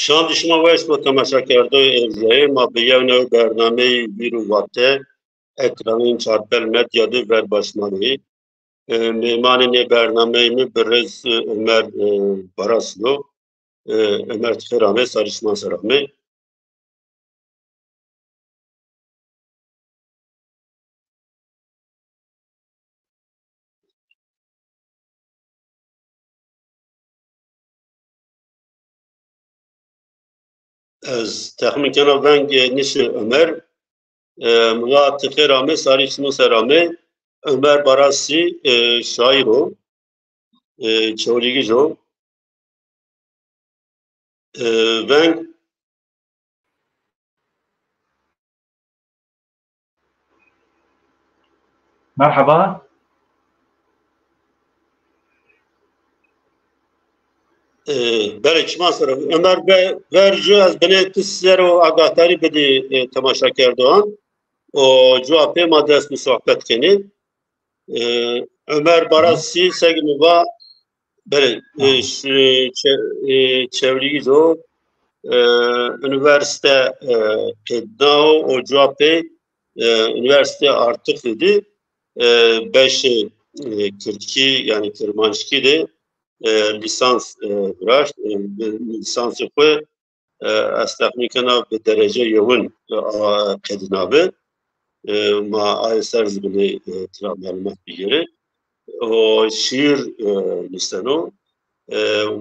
شان شما ویس با تماشا کرده ارزایی ما به یونه برنامه بیرو واته اکرانین چارپل مدیا دو ور باشمانی میمان برنامه می برز عمر براسلو عمر تخیرامه سارشمان سرامه از تخمین کنم ونگ نیش عمر مغا تخیرامه سارشمان سرامه عمر براسی شاعرو چولیگی جو ونگ مرحبا. بله چما سرم عمر برجو از بنه تسر و آگاهتاری بدی تماشا کردوان و جواب ما دست به صحبت کنی Ömer Barasi Segnuva bere çevirizo üniversite kedao o cevapı üniversite artık idi beş Kırki yani Kırmanşki de lisans bırak lisansı koy استخدام به درجه یون قدنابه ما آیسر زبنی ترام معلومات بگیره و شیر نیستنو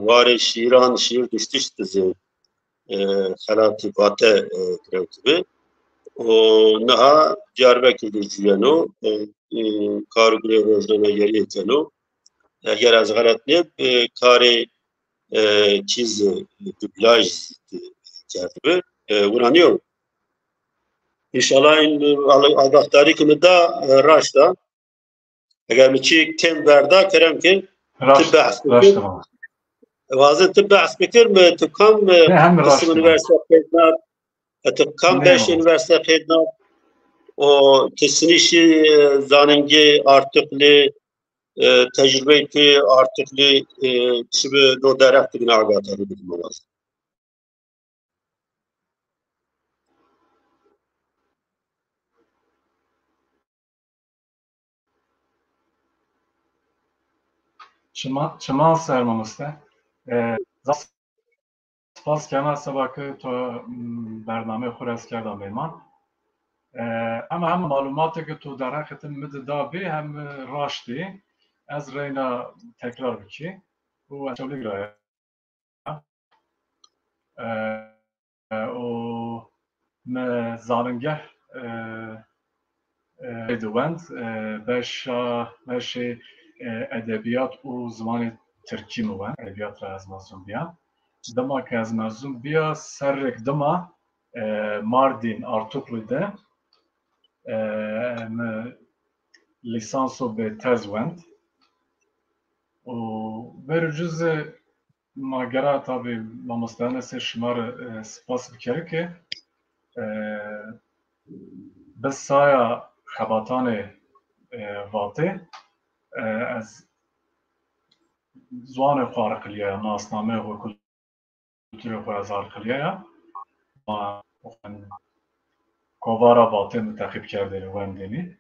واره شیران شیر دشتیش تزه خلاتی باته کروتبه و نه جاربه کلی جوانو کارگری روزنامه گریه کنو اگر از غلط نیب کاری چیز دوبلاژ کرده ورانیو İnşallah آگاهداری کنه دا راش دا اگر میچی کم بردا کرم که راش تمام واضح تو بحث بکر تو کم قسم üniversite خدنا تو کم beş üniversite خدنا o kesinişi zanengi artıklı tecrübeti artıklı çibi no derek tügün آگاهداری بدیم واضح شما سرمامسته سپاس کنم سباکه تو برنامه خورست کردم بیمان اما هم معلوماتی که تو در حقیقت مده دابی هم راشتی از رینا تکرار بکی و چولی گرایه و زاننگه دوند بش ادبیات و زمان ترکی موان ادبیات را از مزون بیا دما که از مزون بیا سرک دما ماردین آرتوکلو ده لیسانسو به تزوند و بر جز ماگرا تابی با مستانه سه شمار سپاس بکره که بس سایا خباتان واته از زوان خارقلیه ناسنامه و کلتور خارقلیه و کوارا واته متخیب کرده رو وندینی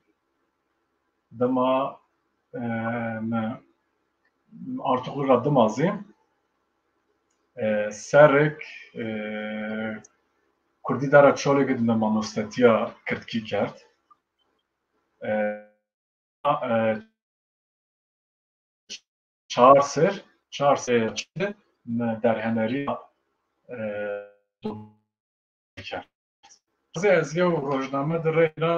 دما artikul را دمازیم سرک کردی داره چاله که دنده مانوستاتیا کردکی کرد چهار سر در هنری کرد از یه روزنامه در اینا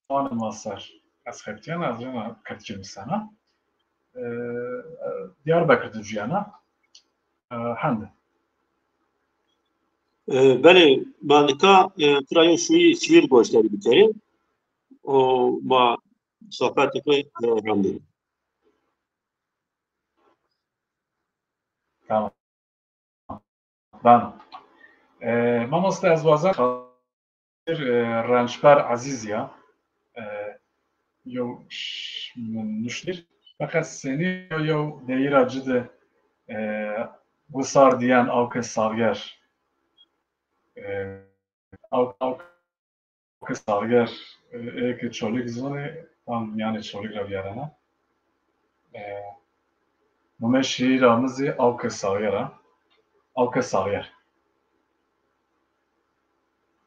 زمان ماستر از خیبتیان از اینا کردکی میستانا Diyarbakır Düzciyana hande. Beli malika kurayın şuyu şiir gösteri biterim. O ma sohbet etmeyi ramdayım. Tamam. Ben mamosta az vazar ranchbar aziz ya yo nuştir fakat seni yo deyir acıdı وصار ديان أو كسالجر أو كسالجر إيه كشوليك زوني tam yani çoluk ravyarana ممشي رامزي أو كسالجر أو كسالجر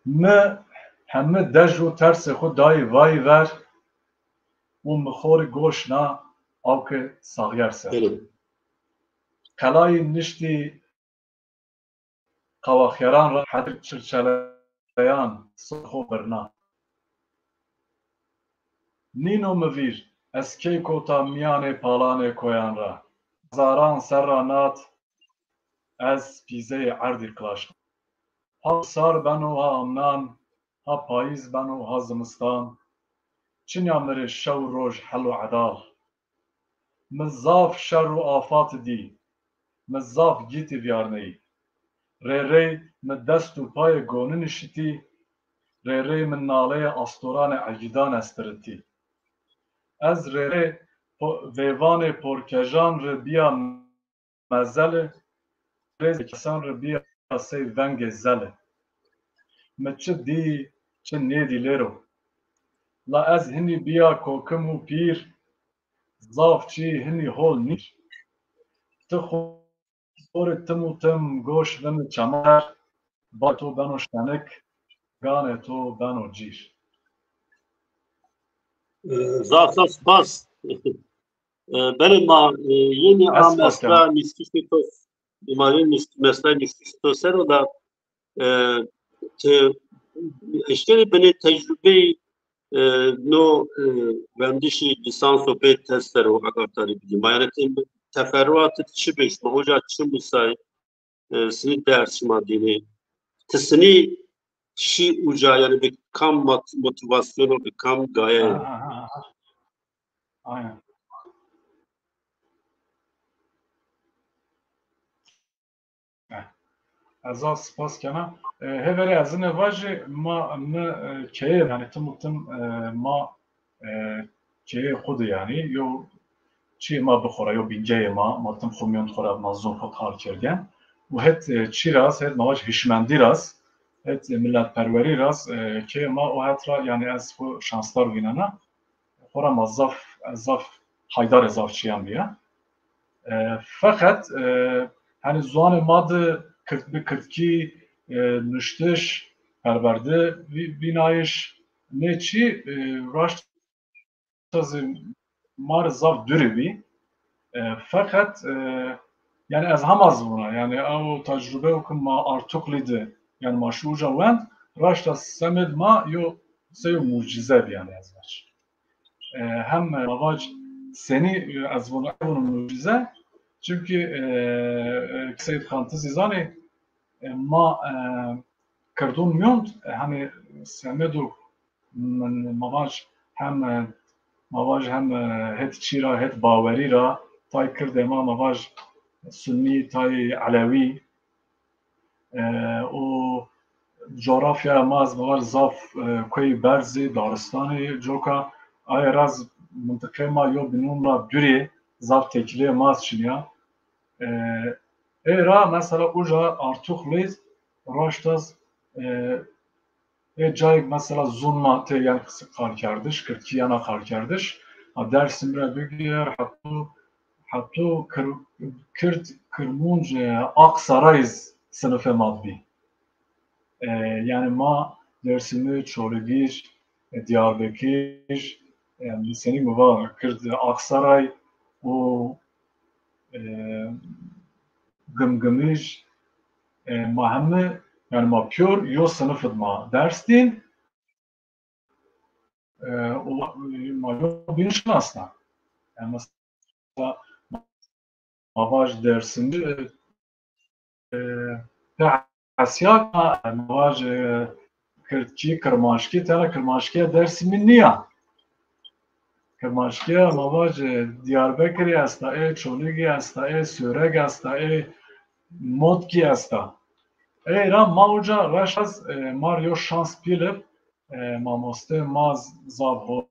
ما همه دجو ترس خود دای وای ور و مخور گوش نا او که سالجر سر قلای نشتی قواخیران را حدر چرچلیان سخو برنا نینو مویر از کی کوتا میان پالان کویان را زاران سر را نات از پیزه عردی قلاش ها سار بنو ها امنان ها پاییز بنو ها زمستان چین یامر شو روش حل و عدال مزاف شر و آفات دی مزاف گیتی بیارنی ری من دست و پای گونه نشتی ری من ناله استوران عجیدان استرتی از ری ویوان پرکجان ر بیا مزل ری کسان ر بیا سی ونگ زل مچه دی چه نیدی لیرو لا از هنی بیا کوکم و پیر زاف چی هنی هول نیر خور تم و تم گوش ون چمر با تو بنو شتنک گانه تو بنو جیر زاخت سپاس بله ما یعنی مثلا نیستی تو بیماری مثلا نیستی تو سر و دا اشتری بنی تجربه نو وندیشی لیسانس و بیت تستر و اگر تاری بیدیم یعنی تفرعات چی بیش ما اوجا چی مسای سنی درس ما دینه تسنی چی اوجا یعنی به کم موتیواسیون و به کم گایه aynen. از آن سپاس کنم هفری از این واژه ما که یعنی تم ما که خود یعنی یو چی ما بخوره یو بینجه ما تم خومیون خوره ما زون خود حال کردن و هت چی راست هت مواج هشمندی راست هت ملت پروری راست که ما او هت را یعنی از خو شانستار وینانا خوره ما زاف حیدار زاف چیان بیا فقط hani زوان ماده کردکی نشتش پرورده بینایش نه چی راشت از مار زاف دوری بی فقط yani از هم از buna yani o tecrübe okum ma artuklidı yani ma şu ucavend raşta semed ma yo seyo mucize yani az var hem mavac seni az bunun mucize çünkü Seyyid Xantı Zizani ما کردون میوند همه سمدو من مواج هم هت چی را هت باوری را تای کرده ما مواج سنی تای علوی و جغرافیا ما از مواج زاف کوی برزی دارستانی جوکا آیا راز منطقه ما یو بنون را دوری زاف تکیلی ما از چنیا را مثلا اوجا ارتوخ لیز راشتاز جای مثلا زون ماته yani kısık kar kardeş, Kırkiyana kar kardeş. Dersimre bugür hatta Kürt Kırmunc Aksaray sınıfı madbi. Yani ma dersimi Çorlugir, Diyarbakır, yani senin mi var? Kürt Aksaray o Gımgımış ma hem yani ma pure yo sınıfı ma ders değil ma yo bilişim aslında. Yani mesela ma baş dersinde Asya ma baş Kırtçı Kırmaşki tane Kırmaşki'ye dersimin niye? Kırmaşki'ye ma baş Diyarbakır'ı hasta, Çoluk'u hasta, Sürek hasta, Modki hasta. Era mauja rashas Mario şans pilip mamoste maz zav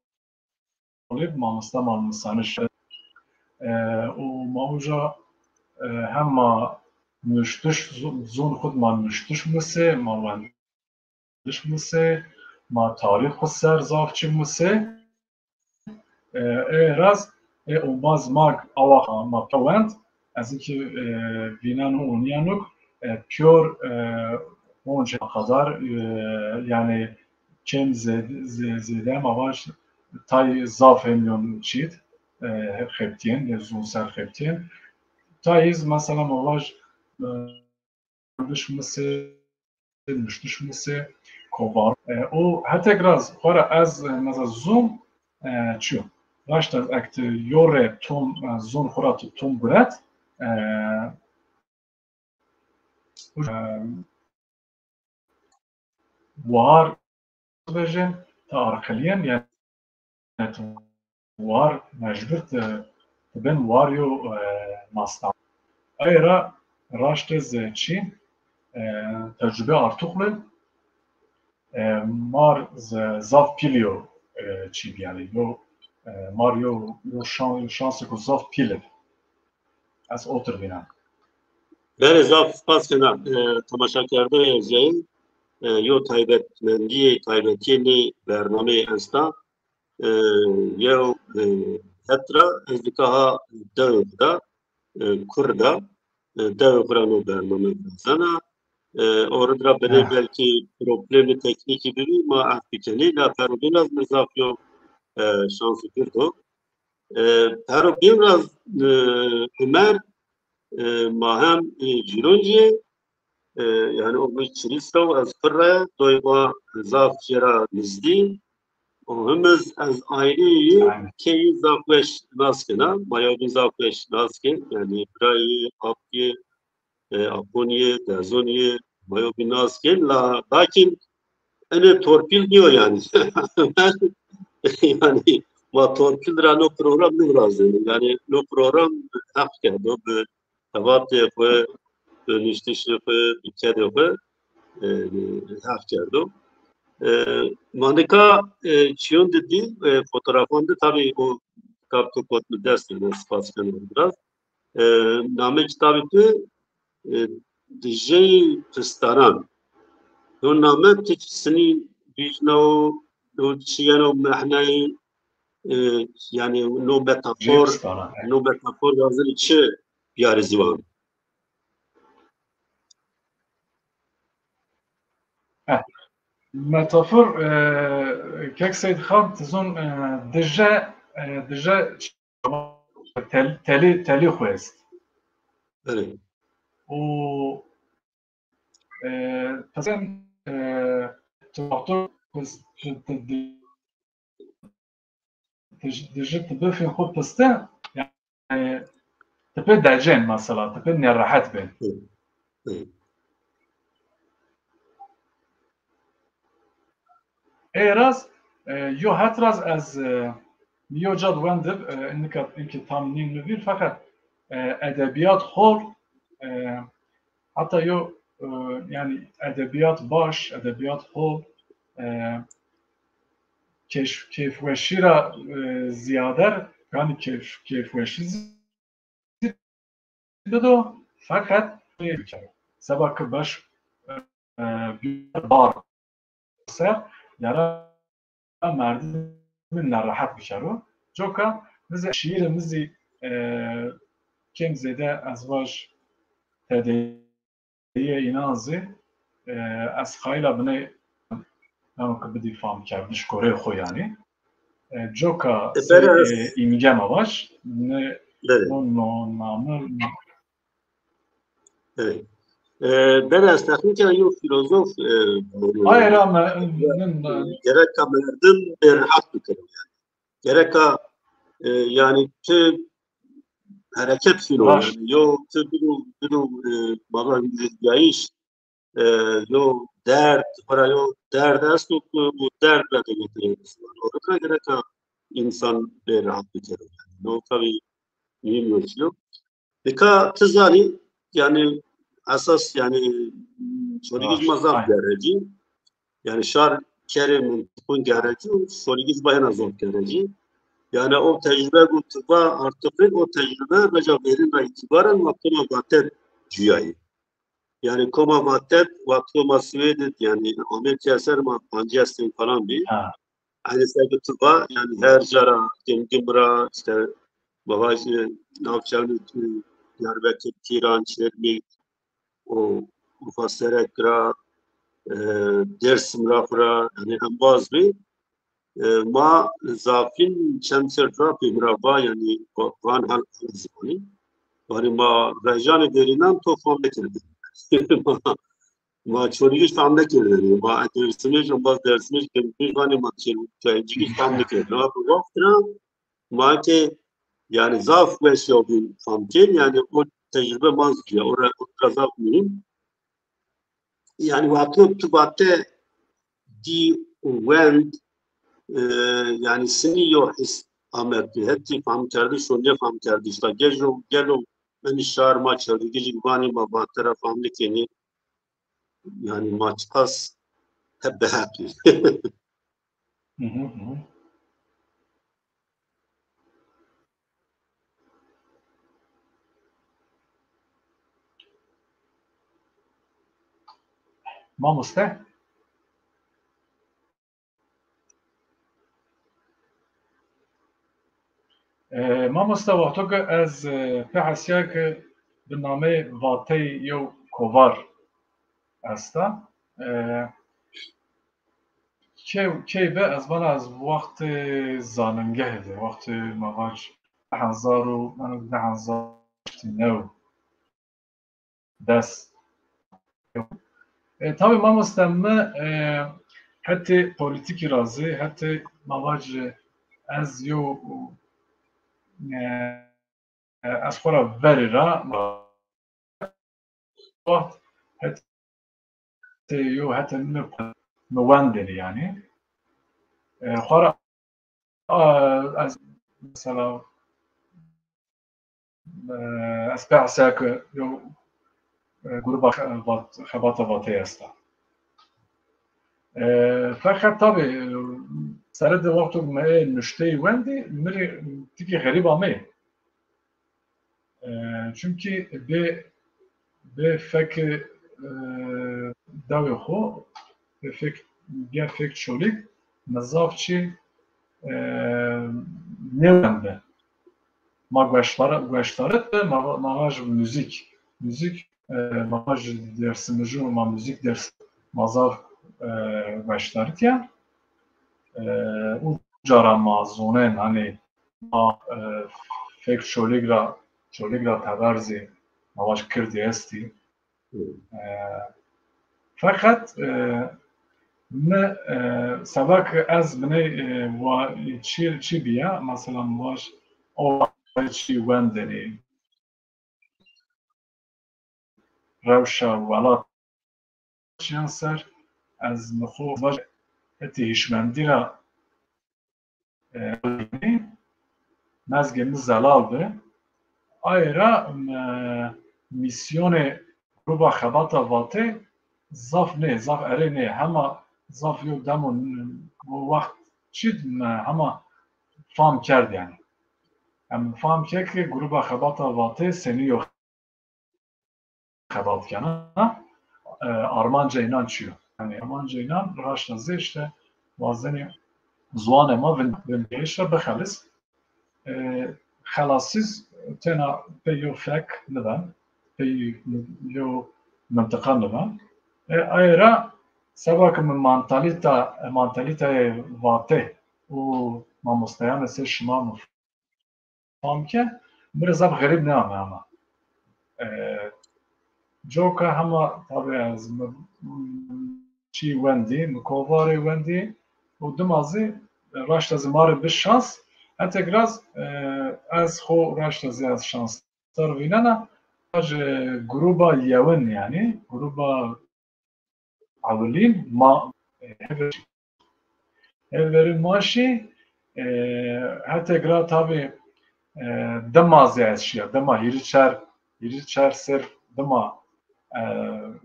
holib mamoste malmusanış o mauja hemma nuştuş zon xud ma nuştuş muse ma wendiş muse ma tarîx xwe ser zavçı muse raz o baz mag awa ma pewend ez ki vînan û onyanok pure onca kadar yani çem zede mavaş tay zaf milyon çit xeptiyen zon ser xeptiyen tayız mesela mavaş düşmesi kovar o hatta biraz para az mesela zoom çu başta akte yore tom zon kurat tom bulat var version tarikliyen yani var mecbur ben vario masna ayra raştez çi tecrübe artuklu mar zav pilio çi yani yo Mario şansı ku zav pile az otur bina بله زاف سپاس کنم تماشاگرده عزیز یو تایبەتمەندی تایبەتیێنی بەرنامەی ئێستا یو هەترا ez dikaha dewê da kur da dewê xwe bername bizana oradra bere belki problemi teknîkî bibî ma ev bikenî la perobînaz mizaf yo şansî kirdo perobînaz Ömer ma hem cîronciyê yani o bir çirista و از پره دویما زاف جرا نزدی و همز از آینی که زافش ناسکنا مایا بی زافش ناسکن yani برای آبی آپونیه دزونیه مایا بی ناسکن lakin ene torpil diyor yani yani ma torpil ra no program ne lazım yani no program hak kerdo be tavat ve dönüştüşü ve ülkede ve hak kerdo Monika çiyon dedi fotoğrafında tabii o kitap koptu dersine spasyon biraz name kitabı DJ Pistaran o name tekisini bijno o çiyano mahnayı yani no metafor yazılı içi yarısı var. metafor kek Seyd Xan tizon deja teli xwest Evet. û pezên dijî tibifên xwe piste yani tipe decên mesela tipe nêrahet bin Eraz yo hetraz ez yo cad wendib inki tam nîm nivîr fakat edebiyat hol hatta yo yani edebiyat baş edebiyat hol keyfweşî ra ziyader yani keyfweşî dido fakat sebak baş bar ser yara merdin narahat bişaro joka bize şiirimizi kim zede azvaj tediye inazı az khayla bine ama kabdi fam kardiş kore xo yani joka imgem avaş ne no namı ben aslında yo filozof hayır ama gerek merdin rahat bitirir gerek yani tüm hareket filo yani yo tüm baba yayış yo dert para yo dert است bu dertle de getiriyoruz orada gerek insan rahat bitirir no tabii mühim ölçüyor dika tızani yani asas yani soligiz mazaf gereci yani şar keremin tukun gereci soligiz bayan azot gereci yani o tecrübe bu tıba artık o tecrübe recep verin itibaren makama bater cüyayı yani koma maddet vakti masviyet yani Amerika eser ma pancastin falan bir. Aynı sayede tıba yani her jara gemra işte babacı navçalı Diyarbakır, Tiran, Çermik o mufasseret kira Dersim rafra yani hem bazı ما زافین چند سر رافی مرابا یعنی وان حال زمانی ولی ما رجان درینم تو فهم نکردیم ما چونیش فهم نکردیم ما درسمیش و باز درسمیش کمیش وانی ما چونیش فهم نکردیم ما بگفتم ما که yani zaaf ve şovin famken yani o tecrübe mazgiye oraya kazak miyim yani vakti tubatte di went yani senior his Amerika hepsi fam kardı şöyle fam kardı işte gelo beni şar maç aldı gece bani baba tarafımda kendi yani maç pas hep happy. Mamoste? Mamoste وقتی که از پهسیا که به نام واتی یو کوار است که به از من از وقت زاننگه ده وقت مواج 1999 دست tabii ما مستمع حتی پولیتیکی رازی حتی مواج از یو از خورا وری را حتی یو حتی نواندری یعنی خورا از مثلا از بحثه که یو گروه خبات واتی است فقط طبعا سرد وقت ما نشته وندی مری تیکی غریب آمه چونکی به فکر داوی خو به فکر بیان فکر شولیک نزاف چی نونده ما گوشتارت به ماهاج موزیک ماهاج درس مجموع ما موزیک درس مازاف گوشتارت یا اون جارا مازونه hani ما فکر شولیگ را تبرزی ماهاج کردی استی فقط نه سبک از منی و چی بیا مثلا ماهاج او چی وندنی روشا ولات چیان سر از نخو واج اتیشمندی را نزگن زلال به آیرا میسیون روبا خباتا واته زاف اره نه همه زاف یو دمون وقت چید همه فهم کرد یعنی هم فهم کرد که گروبا خباتا واته سنیو خبات کنه آرمانجا اینان چیو یعنی آرمانجا اینان راش نزیشته وازنی زوان ما ونگیش را بخلص خلاصیز تنا پیو فک ندن پیو منطقه ندن ایرا سباک من منطالیتا واته و ما مستیان سه شما مفهم که مرزاب غریب نامه اما جوکا همه طبعا از چی وندی مکوواری وندی و دمازی راشت از ماره به شانس حتی گراز از خو راشت از شانس تر وینانا از گروبا یون یعنی گروبا اولین ما هفری ماشی حتی گرا طبعا دمازی از شیا دما هیریچر سر دما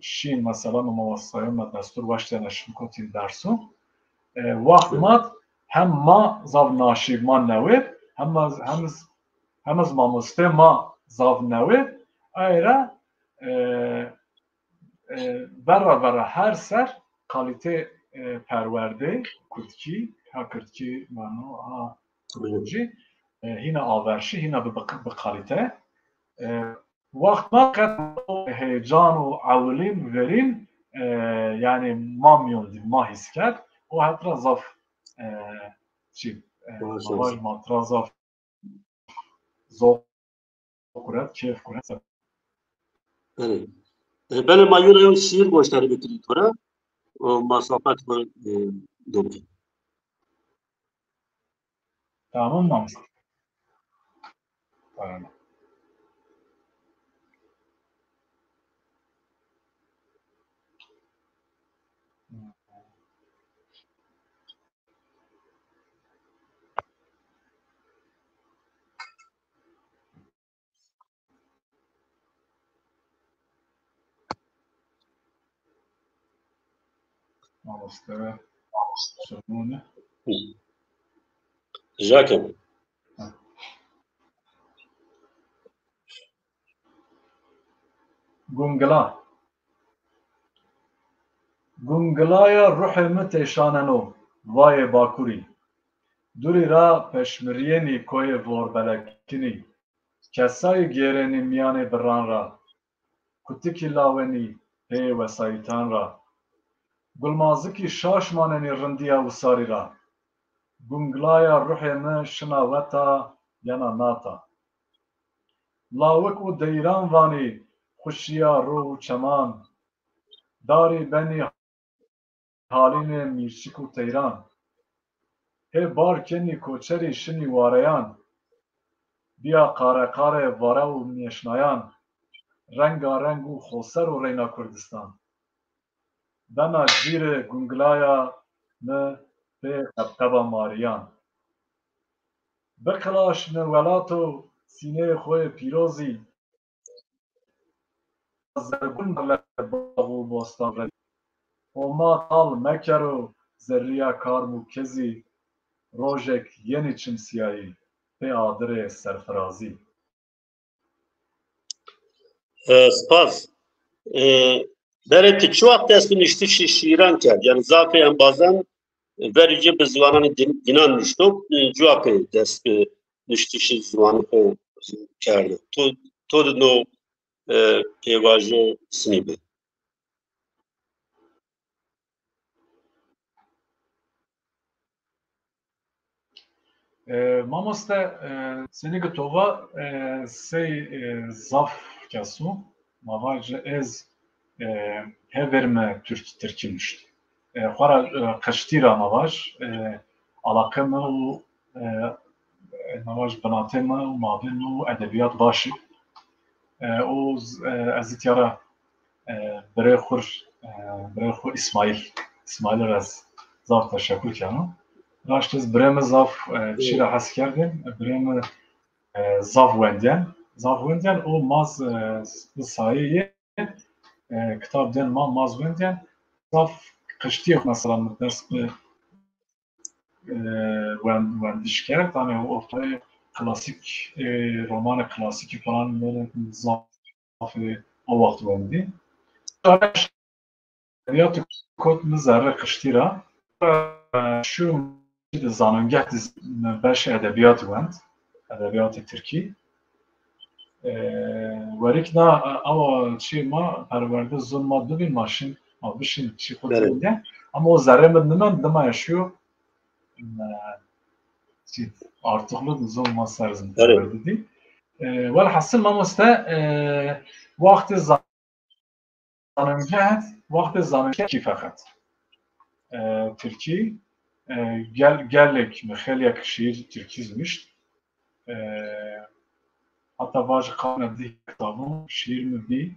شین مثلا مواسطه ما دستور واشته نشون کتین درسو وقت ماد هم ما زاو ناشیب ما نوید هم از ماموسته ما زاو نوید ایرا برا هر سر کالیته پرورده کردکی ها کردکی منو ها کردکی هینا آورشی هینا به کالیته وقت ما قد هیجان و اولین ورین یعنی ما میوندیم ما حس کرد و حتی زاف چی مواج ما زاف زوق کرد کیف کرد بله ما یه شیر گوشتاری بکنید طوره و مسافت با دومی تمام نامست تمام نامسته شمونه جاکم گونگلایا روح متشاننو وای باکوری دوری را پشمرینی کوی وربلکنی کسای گیرنی میان بران را کتکی لاونی هی وسایتان را گلمازکی شاشماننی رندیا و ساری را گونگلایا روح من شناوتا ینا ناتا لاوک و دیران وانی خوشیا رو و چمان داری بنی حالین میرچک و تیران هی بار کنی کوچری شنی واریان بیا قاره قاره واره و میشنایان رنگارنگ و خوسر و رینا کردستان دنا جیر گونگلایا نه به قبقبا ماریان بکلاش نولات و سینه خوی پیروزی زرگون باغ و بستان ردی و ما تال مکر و زریا کارموکزی روژک یعنی چمسیایی به آدر سرفرازی سپاس برای چه وقت دست نشتی شیران کرد یعنی زافی هم بازن verici به زبانان دینان نشتو جواب دست نشتیش زبان خو کرده تو نو پیواژه سنیبه Mamoste seni gotova sey zaf kasu mavaj ez heverme Türkimüşt. Xara qeştira mavaj alaqeme u mavaj banateme u mavin u edebiyat başı. O ezityara برای خود اسماعیل را از زاف تشکر کنم راشت از برای زاف چی را حس کردیم برای زاف وندین او ماز سایه کتاب دین ما ماز وندین زاف قشتی مثلا دست به وندش کرد yani ortaya klasik roman klasik falan böyle zaf o vakti vendi edebiyat kod mizarre qiştîra şu zanîngeh beş edebiyat wend edebiyatê Tirkî werîkna awa çi ma perwerde zulma dibîn maşîn ma bişîn çi xwe dide ama o zerrê min niman dima yaşıyor artıqlı zulma serzin perwerde dî welhasıl mamoste waqtê zanîngeh kî feqet Türkiye gelek خیلی شیر ترکیزmişt hatta bazı kanalda kitabın şiir mi bir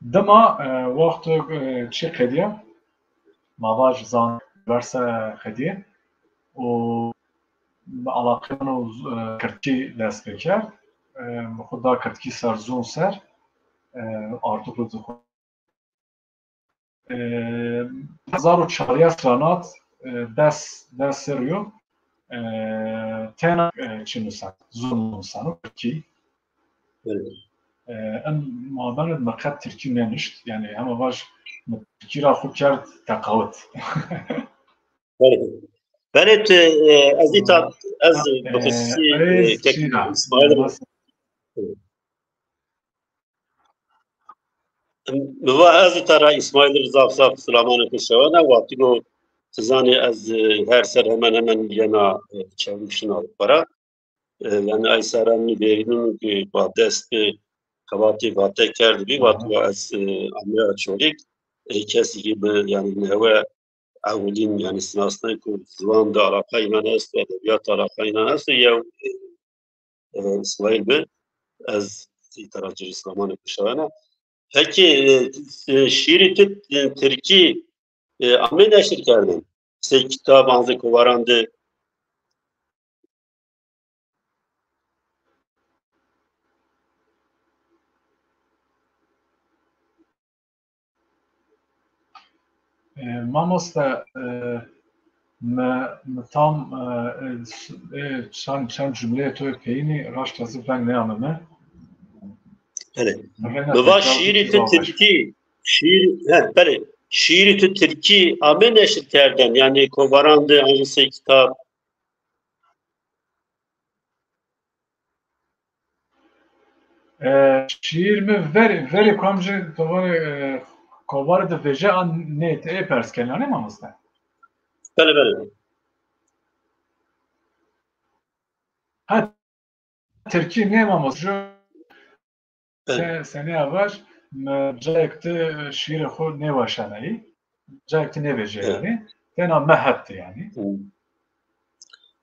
dema vakti çi kediye mavaj zan verse kediye o alakını Kürtçe ders bekler xuda Kürtçe serzun ser artık 1400 stranat dest seriyor tena çinusan zulmusan ki ام مادن مقد ترکی نمیشت یعنی همه باش ترکی را خوب کرد تقاوت بلت از بخصوصی اسماعیل موا از ترى اسماعیل رضا صاحب سلامان کشوانه وقتی رو تزانی از هر سر همان ینا چندشنا برا یعنی ای سرم می‌بینیم که با دست کواتی واته کرد بی وقتی از امیر چوریک کسی که به یعنی نوع اولین یعنی سناسنه که زبان دا علاقه ایمان است و ادبیات علاقه ایمان است یا اسماعیل به از تراجر اسلامان کشوانه peki şiiri Türkiye amin neşir kerdin. Se kitap anzı kuvarandı. Mamosta tam çan cümle to peyni raşt azı ben ne anlamı? Evet. Baba şiiri Türkiye şiiri Türkiye amin neşir kerdin. Yani kuvarandı anzı se kitap. Şiir mi veri komji tovarı kovar da veje an net pers kelane mamosta. Bele. Ha Türkiye ne mamosta? Sene var cayekti şiir xo ne vaşanayı. Cayekti ne veje yani. Fena mehattı yani.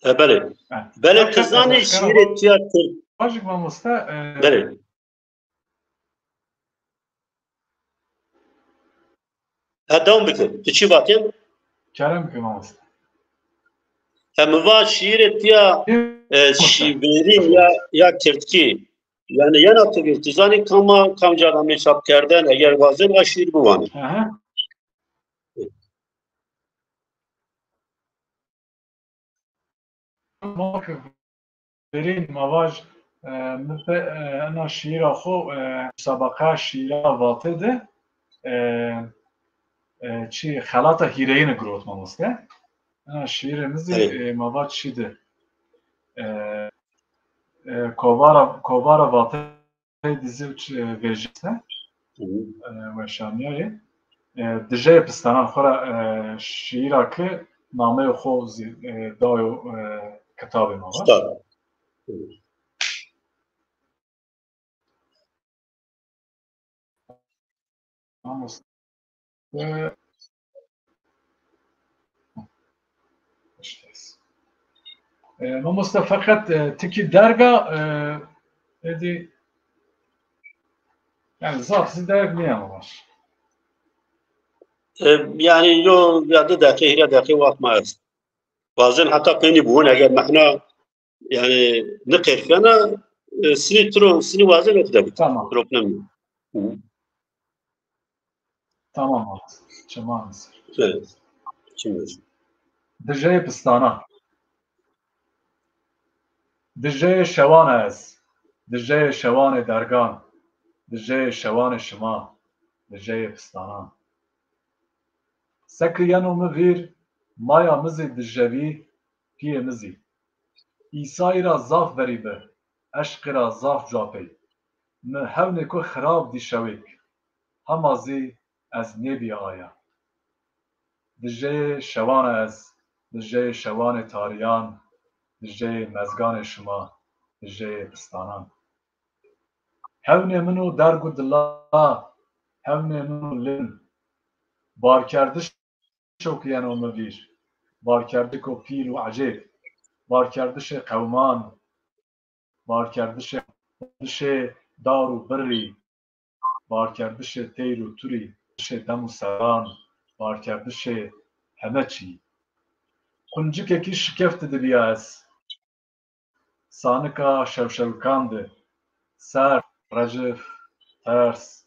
Bele. Bele kızani şiiri tiyatro. Bajik mamosta. Bele. Devam bikin. Çi batın? Kerem ki mamosta. Hem va şiiri ya şiirin ya Türkiye. Yani yana tabii tizani kamcadan hesap kerden eğer vazir ve şiir bu vanı. برین مواج انا شیرا خو مسابقه شیرا واته چی خلاط هیرین گروت ماموسته انا شیرمزی مواج چیده کوبارا واته دیزی ویجسته و شامیایی دجای پستانان خورا شیرا که نامه خو دایو کتاب مواج Mamosta fakat tiki derga dedi yani zaten derg ne var? Yani yo ya da dakika vakit ma است. Bazen hatta peni buğun eğer mahna yani ne kerfana sini vazen ettiler. Tamam. Problem yok. Tamam abi. Çaman. Evet. Şimdi. Dije pistana. Dije şevan ez. Dije şevan dergan. Dije şevan şema. Dije pistana. Sekiyano mu vir maya mizi dijevi piye mizi. İsa'yra zaf veribe. Eşkira zaf capey. Me hevne ku xrab dişevik. Hamazi ez nebi aya. Dije şevan ez. Dije şevan tariyan. Dije mezgan şema. Dije pistanan. Hevne minu dergu dilla. Hevne minu lin. Barkerdiş şokiyen o mevir. Barkerdik o pil u acib. Barkerdiş kavman. Barkerdiş daru birri. Barkerdiş teyru turi. Demu seran. Barkerdiş hemeçi. Kuncikeki şikefti dibiyaz. Sanıka şevşevkandı. Ser, recif, ters.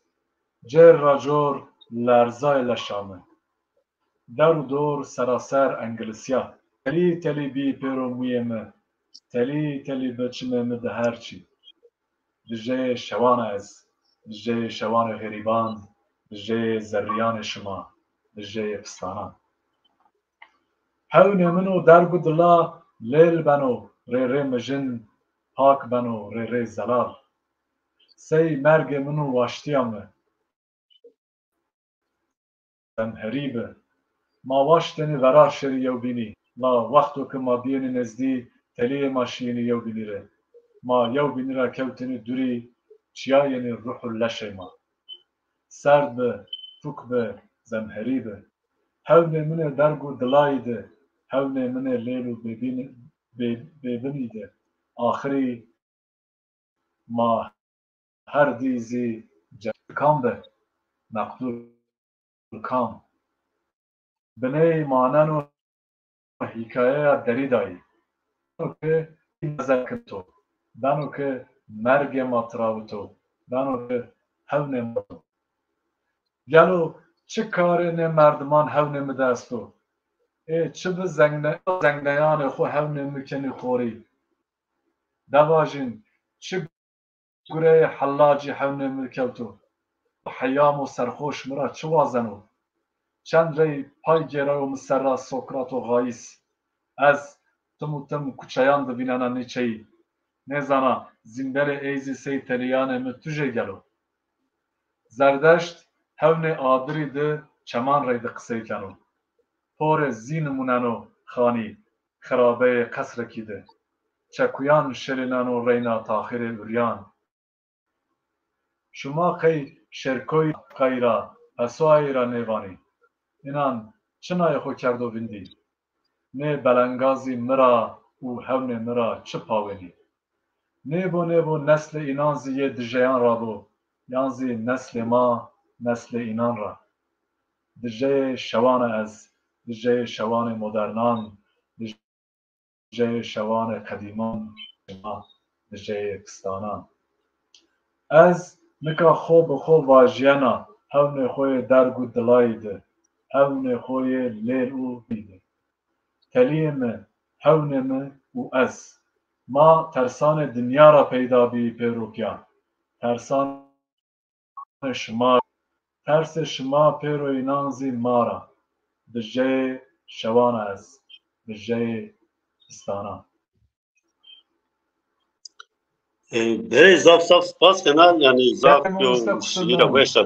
Cer racor lerzay leşamı. Deru dor seraser engilisya. Teli teli bi peromuyeme. Teli teli beçime de herçi. Dije şevan ez. جه شوان غریبان جه زریان شما جه پستانان هون منو درگو دلا لیل بنو ری ری مجن پاک بنو ری ری زلال سی مرگ منو واشتیامه هریبه ما واشتنی ورار شری یو بینی لا وقتو که ما بینی نزدی تلی ماشینی یو بینی ره ما یو بینی را کوتنی دوری چیاینی روح لشه ما سرد به فوک به زمهری به هونه من درگو دلایده هونه من لیلو ببینیده آخری ما هر دیزی کام به مقدور کام بنی مانن و حکایه دری دایی دانو که نظر تو دانو که مرگ ما تراو تو دانو که هونه ما تو گلو چه کاره نه مردمان هونه مدستو چه به زنگنیان خو هونه مکنی خوری دواجین چه گره حلاجی هونه مکلتو حیام و سرخوش مرا چه وازنو چند ری پای گره و مسر سقراط و غایس از تم کوچیان دبینانا نیچهی نزانا زیندر ایزی سی تریان متوجه گلو زردشت هون آدری ده چمان ری ده قصه کنو پور زین موننو خانی خرابه قصر کیده چکویان شرینانو رینا تاخیر اوریان شما خی شرکوی غیرا پسوایی را نیوانی اینان چنای خو کردو بندی نه بلنگازی مرا او هون مرا چه پاونی نبو نسل اینان زیه دجیان را بو یانزی نسل ما نسل اینان را دجی شوان از دجی شوان مدرنان دجی شوان قدیمان ما دجی کستانان از نکا خوب واجیانا هون خوی درگو دلایده هون خوی لیل او بیده تلیم هونم و از ما ترسان دنیا را پیدا بی پیروکیان ترسان شما ترس شما پیرو اینانزی ما را دجه شوان از دجه استانا بله زاف صاف سپاس کنن یعنی زاف جو شیر و شب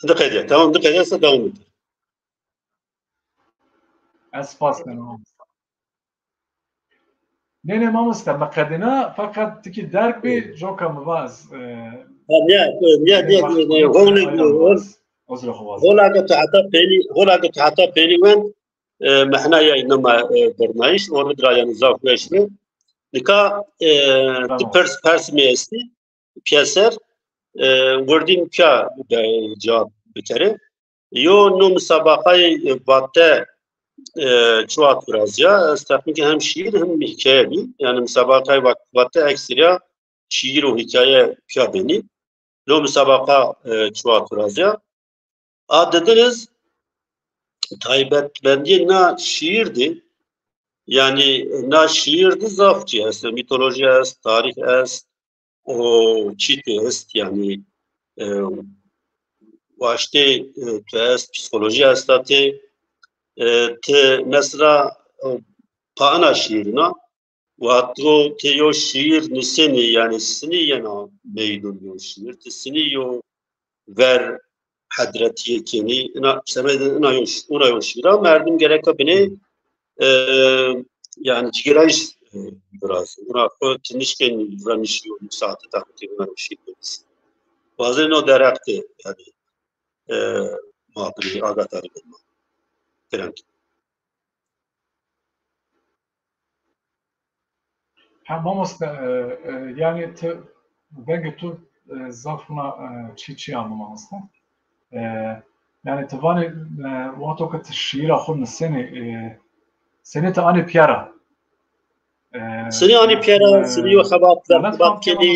دقیقه تمام دقیقه است دوام میده از سپاس کنم نه ما مقدنا فقط تکی درک بی جوکا مواز نه هولا که حتی پیلی وند محنا یا اینما برنایش ورد را یعنی زاف وشته نکا پرس میستی پیاسر وردین کیا جواب بکره یو نو مسابقه باته چوات ورازیا استفاده که هم شیر هم حکایه بی یعنی مسابقه باته اکثریا شیر و حکایه کیا بینی نو مسابقه چوات ورازیا adediniz taybetlendi na şiirdi yani na şiirdi zafçı est mitoloji est tarih est o çiti est yani vaşte tu est psikoloji est te mesela paana şiirina Vatro teo şiir niseni yani sini yana meydun yo şiir te sini yo ver حضرتیه کنی اینا سمید اونا یوشیرا مردم گره که بینه یعنی چیگرایش براز اونا خود تنشکن ورانشی و ساعت تاکتی اونا روشید بینیست وازه نو درکته یعنی مابری آگاتاری بینما ترنکی ما yani bence tu zafna çiçi anlamamızda yani tavani وقتی که تشییر خود سنه تا آن پیارا سنی آنی پیارا سنی و خبات کنی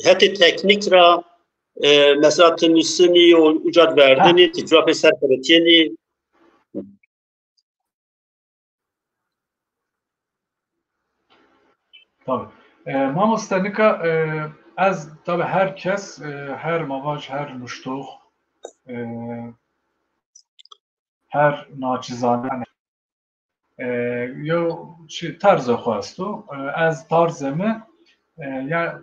حتی تکنیک را مثلا تنسنی و اجاد وردنی تجربه سرکبتینی tabii. Mamos Stanika از tabi herkes her mavac her muştuq her naçizane yo çi tarzı xwastu az tarzımı ya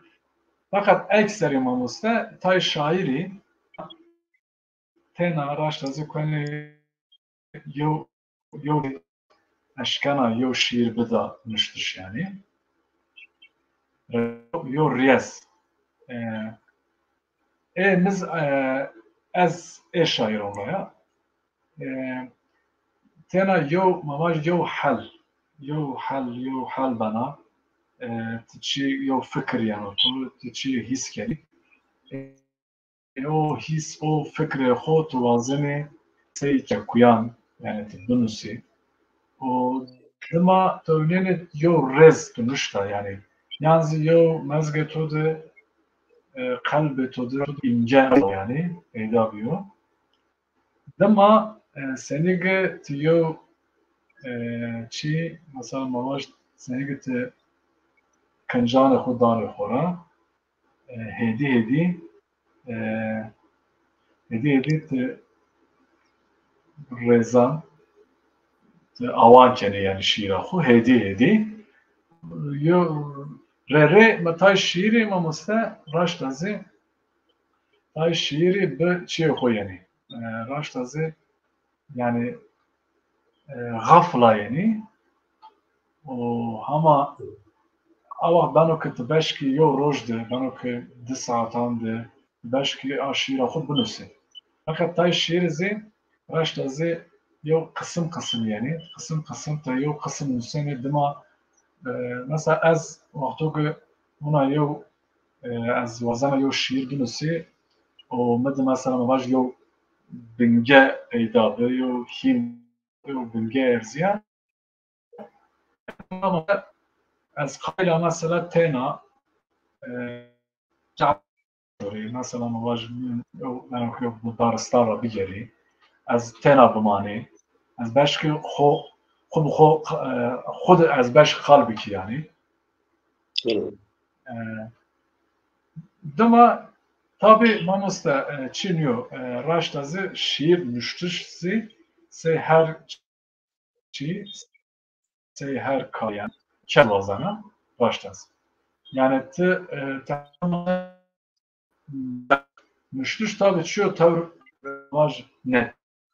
fakat ekseri mamusta tay şairi tena raştazı konu yo aşkana yo şiir bida nuştuş yani yo riyaz biz az şair olmaya tena yo mavac yo hal bana تچی یو فکر یعنی تو تچی حس کردی او حس او فکر خود تو وازنه سی چکویان یعنی تبنوسی o ama tövneni yo rez tunuşta yani yalnız yo mezge todu kalbe todu ince yani edabıyor. Ama senige tiyo çi mesela mavaş senige te kanjana xudan xora hedi te rezan te avan kene yani şiira xu hedi yo re matay şiiri mamusta raştazi tay şiiri be çi xu yani raştazi yani gafla yani o ama ama ben o ki beşki yo rojde ben o ki 2 saatande beşki aşira xud binüse. Fakat tay şiirizi raştazi yo kısım yani kısım ta yo kısım nüsene dima mesela az vaktu ki buna yo az vazana yo şiir binüse o med mesela mavaj yo binge peyda be yo him yo binge erziya ama az kayla mesela tena مثلا مواجه من که دارستان را بگیری از تنا بمانی از باش که خود از باش قلبی کی یعنی دما tabi mamusta çiniyor raştazı şiir müştüşsi se her kayan çelvazana raştaz yani tamamen müştüş tabi şu tavır var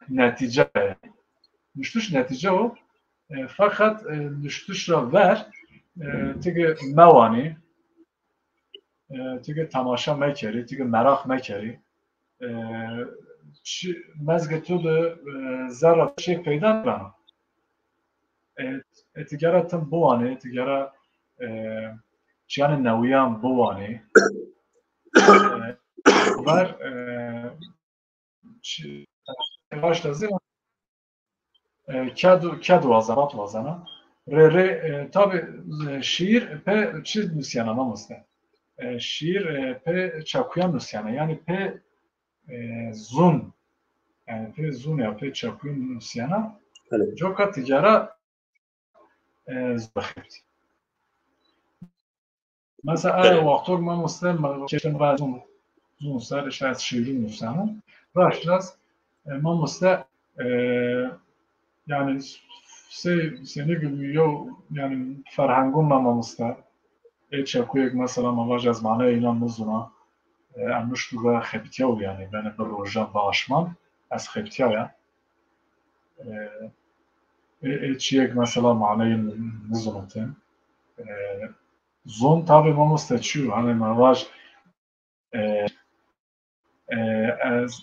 netice müştüş netice o fakat müştüş ra ver tige mevani tige tamaşa mekeri tige merak mekeri mezgetu de zerra şey peyda bana tigara tam bu ani tigara çiyanın neviyan bu ani var başta zira kadu vazana re tabi şiir pe çiz müsyana mamusta şiir pe çakuyan müsyana yani pe zun yani pe zun ya pe çakuyan müsyana joka ticara zbakht mesela vaktor mamusta çeşen bazı zun sarış az şiirin müsyana başlas mamusta yani seni gülüyor yani فرهنگون mamusta çakuyek mesela mavaş az mana inan muzuna anmış duga xeptiyav yani ben bir rojan bağışman az xeptiyav ya çiyek mesela manayı muzunatın zon tabi mamusta çiyor hani mavaş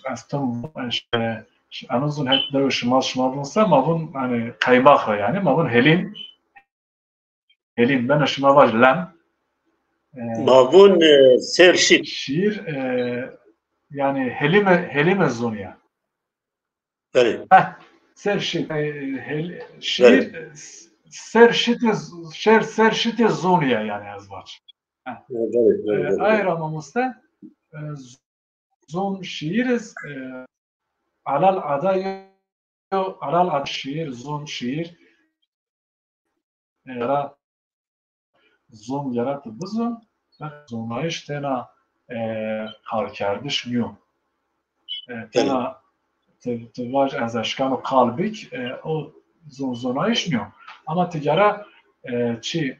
az tam anuzun hep de şımal bulunsa mavun hani kaybakla yani mavun helin ben şımal var lan mavun serşit şiir yani helime zonya evet serşit şiir serşit zonya yani az var ayramamızda zon şiiriz alal ada şiir zon şiir zon yaratı bizon زونایش تینا کار کردش نیو تینا تواج از اشکان و قلبیک او زونایش نیو اما تگره چی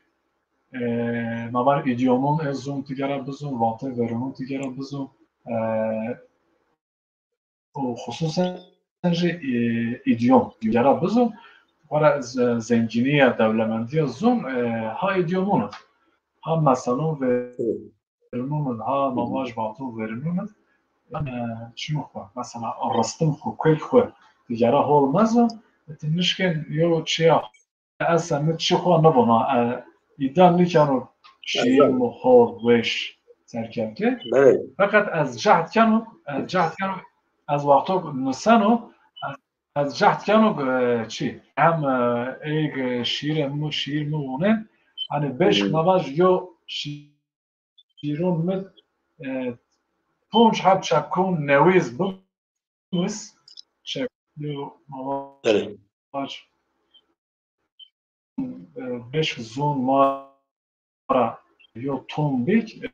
مابر ایدیومون از زون تگره بزون واته ورمون تگره بزون و خصوصا ایدیوم تگره بزون ولی زنجینی دولمندی زون ها ایدیومونه ها مثلا ورمون ها مواج واته ورمون چی میخوام مثلا رستم خو کوی خو دیگره هول مزه تنشکن یو چیا اصلا چی خو نبونا ایدان نیکنو شیر مخور وش سرکمته فقط از جهت کنو از وقتا نسانو از جهت کنو چی هم ایگ شیر مونه hani 5 نواج یو شیرون مد پونج حب شکون نویز بموس شکلو مواج 5 زون مارا یو تون بیک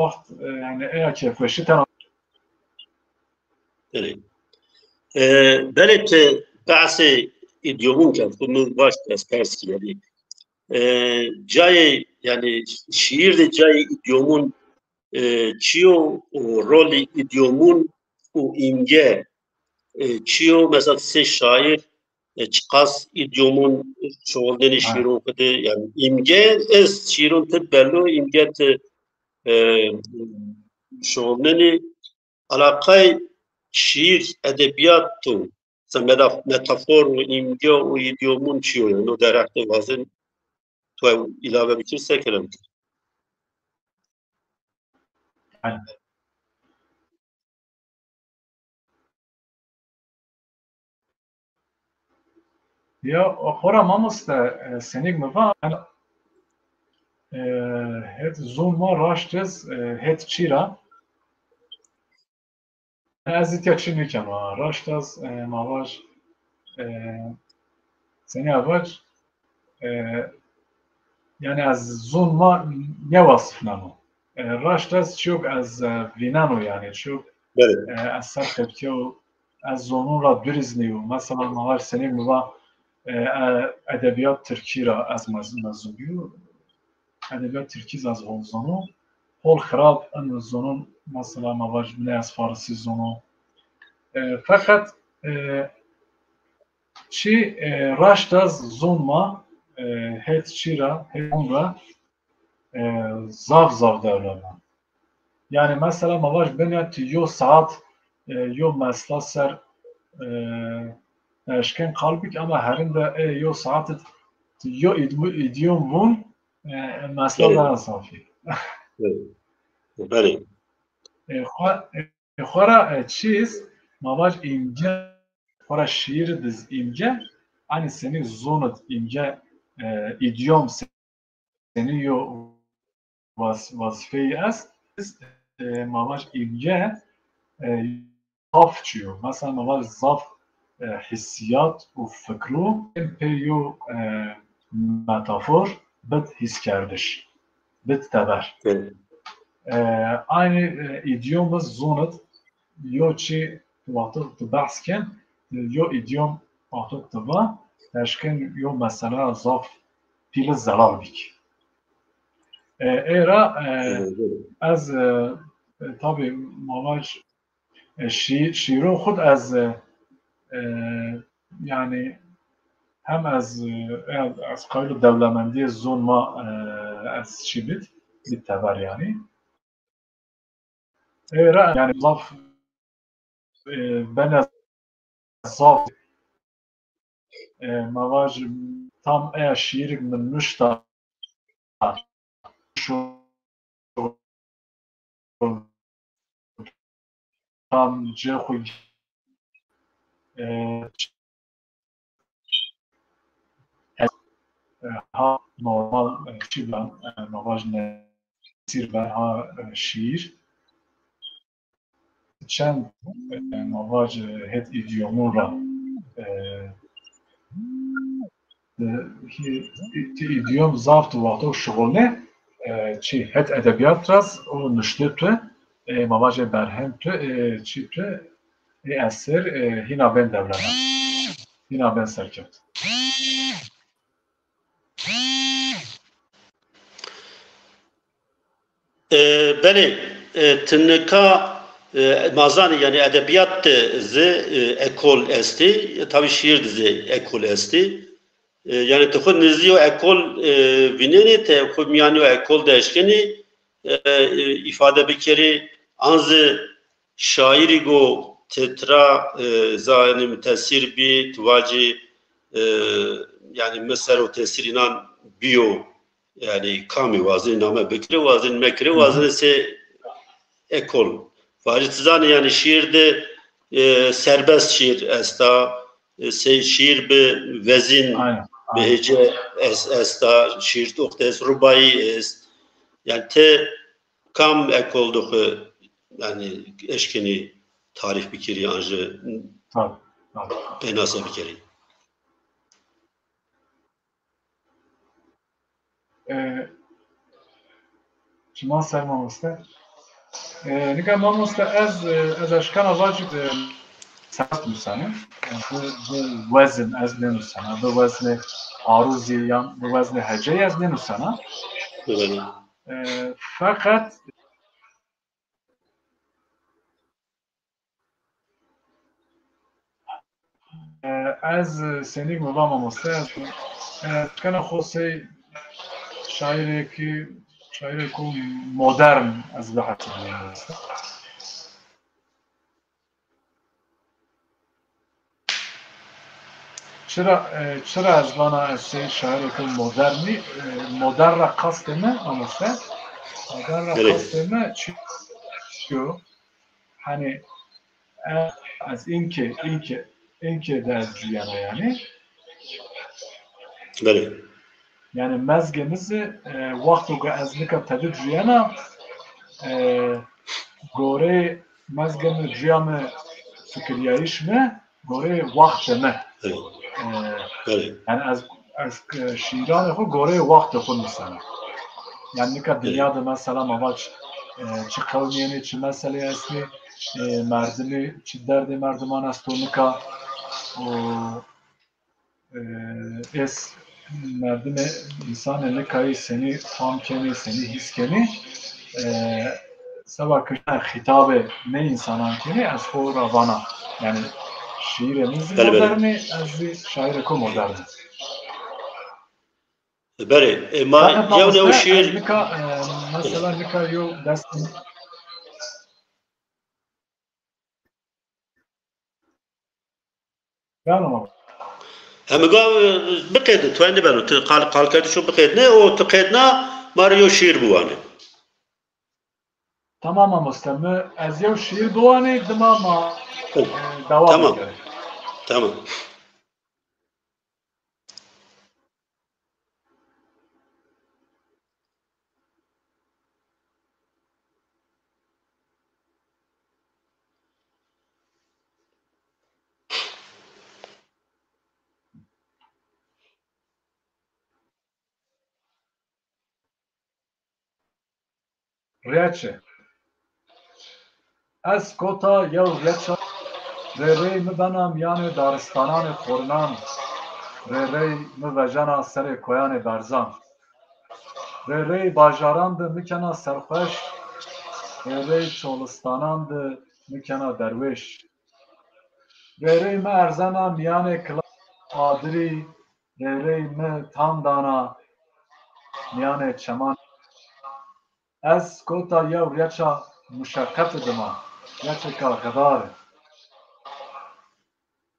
وقت yani eğer ki فشی تنها بله بحث ایدیومون کرد خودمون باش از پرس کردی جای یعنی شعیر جای ایدیومون چیو رول ایدیومون و ایمگه چیو مثلا سه شاعر چقاس ایدیومون شغلدن شیرون کده yani ایمگه از شیرون تب بلو ایمگه ت شغلدن علاقه şiir, edebiyat tu, metafor ve imge ve idiomun çiyor. No derekte bazen tu ilave bitirse kelam. Ya xora mamoste senig meva het zuma rashtes het çira از ایتیاکشی میکنم راشت از مواج سنی اول یعنی از زون ما نوصف نمو راشت از چوب از وینانو یعنی چوب از سر خبتیو از زونون را بریزنیو مثلا مواج سنی موا ادبیات ترکی را از مزوبیو ادبیات ترکی از هول زونو هول خراب ان زونون مثلا مواج بنی از فارسی زونو fakat çi raştaz zunma het çira het onra zav devlama. Yani mesela mavaş benet yo saat yo mesla ser eşken kalbik ama herinde yo saat yo idiom bun mesla daha safi. Bari. Xora çiz mavaş imge xora şiir diz imge ani seni zonut imge idiom seni yo vazifeyi est mavaş imge zaf çiyor. Mesela mavaş zaf hissiyat و فکرو پیو metafor bit his kardiş bit teber aynı idiomuz zonut yo çi vakti bahs ken yo idiom vakti tıba teşkin yo mesela zaf pil zelal bik era az tabi mavaş şiirun خود از yani hem az قبل devlemendی زون ما از چی bit bir teber yani era yani zaf ben zaf mavaş tam şiir من نشتا tam جخو ها normal çiğden mavaş nesir ben ha şiir çend mavaş het idiomun ra ایدیوم زافت و وقت و شغل نه چی هت ادبیات راست و نشته تو مواجه برهم تو چی تو اثر هینا بین دولنا هینا بین سرکت بله تنکا مازانی yani edebiyat z ekol esti tabi şiir dizi ekol esti yani tıkı niziyo ekol vineni te kumyani ekol değişkeni ifade bikeri anzı şairi go tetra zanim tesir bi tuvaci yani mesela o tesir inan biyo yani kami vazin name bekri vazin mekri vazin ise ekol. Varitizan yani şiirde serbest şiir esta şiir be vezin be hece esta şiir tohtes rubai est yani te kam ekolduk yani eşkini tarih bikiri anjı penasa bikiri. Çiman sermamıştı. Nika mamusta az aşkana vacib سخت میسانه به وزن از نمیسانه به وزن عروضی یا به وزن هجایی از نمیسانه فقط از سنیگ مبام مسته از کنه خوصی شاعری که مدرن از لحظه نمیسته چرا از bana از شاعری که مدرن را قصدمه آموزه مدرن را قصدمه چیو hani از اینکه در جویانه yani بله yani mezgemizi vaktu که از نکب تدید جویانه گوره مزگم جویانه فکریایش مه گوره وقت مه yani از شیران خود گوره وقت خود میسنه yani نکب دنیا ده مثلا مواج چه قومیه چه مسئله اصلی مردمی چه درد مردمان است و نکا و اس مردم انسان نکایی سنی فهم کنی سنی حس کنی سوا کشن خطاب نه انسانان کنی از خود روانه yani şiirimiz moderni az şair ko moderni بله ما یه شعر مثلا نکا یو دست هم قام بقيد توين بنو قال كده شو بقيدنا او تقيدنا ماريو شير بوانه تماما مستمع از یو شیر بوانه دماما دوام تمام تمام ریاچه از کوتا یو ریاچه ری مبنم یعنی دارستانان خورنان ری مبجنا سر کویان برزان ری باجاران ده میکنا سرخوش ری چولستانان ده میکنا درویش ری ما ارزنم یعنی کلا آدری ری ما تاندانا یعنی چمان از کوتا یو ریاچه مشقت دما ریاچه که غداره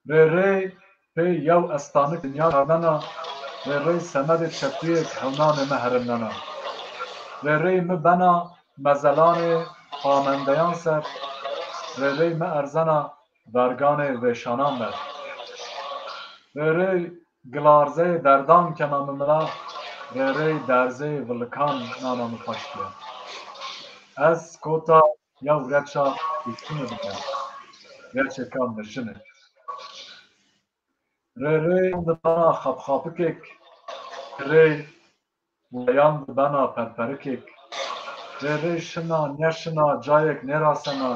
ری پی یو استانه دنیا کردنا ری سمد چپی کهونان مهرمنا ری مبنا مزلان خامندیان سر ری م ارزنا برگان وشانان بر ری گلارزه دردان کنام ملا ری درزه ولکان نانام پاشتیا از کوتا یو ریاچه ایتونه بگم ریاچه کام نشنه ری بنا خبخابکک ری ویان بنا پرپرکک ری شنا نشنا جایک نراسنا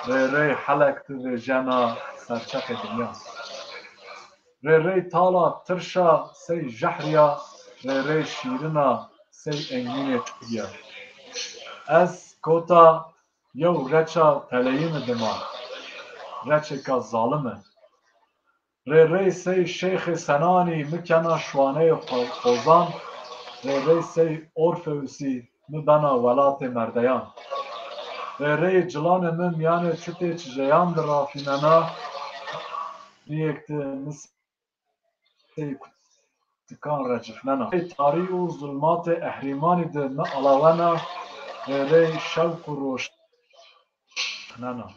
ری حلق تو جنا سرچک دنیا ری تالا ترشا سی جحریا ری شیرنا سی انگین تگیا از کوتا یو رچا تلیم دما رچکا ظالمه ری سی شیخ سنانی مکنا شوانه خوزان ری سی اورفوسی مبنا ولات مردیان ری جلان من میان چوتی چجیان در رافینانا ریکت مسی تکان رجفنانا ری تاری و ظلمات احریمانی ده ما علاوانا ری شوق و روشنانا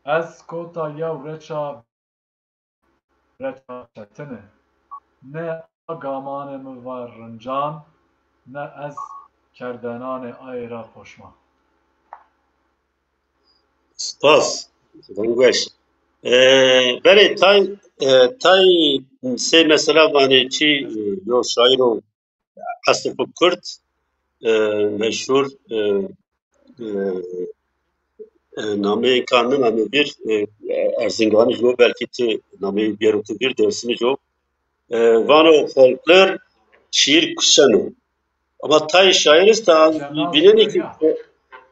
از کوتا یو رچا چتنه نه گامان مور رنجان نه از کردنان آیرا پشمان سپاس دنگوش بله تای سه مثلا وانه چی یو شاعر و اصف کرد مشهور نامه کانون نامه bir Erzincan'ı jo belki te name bir otu bir dersini jo vano folklor şiir kuşanı ama tay şairiz da bileni ki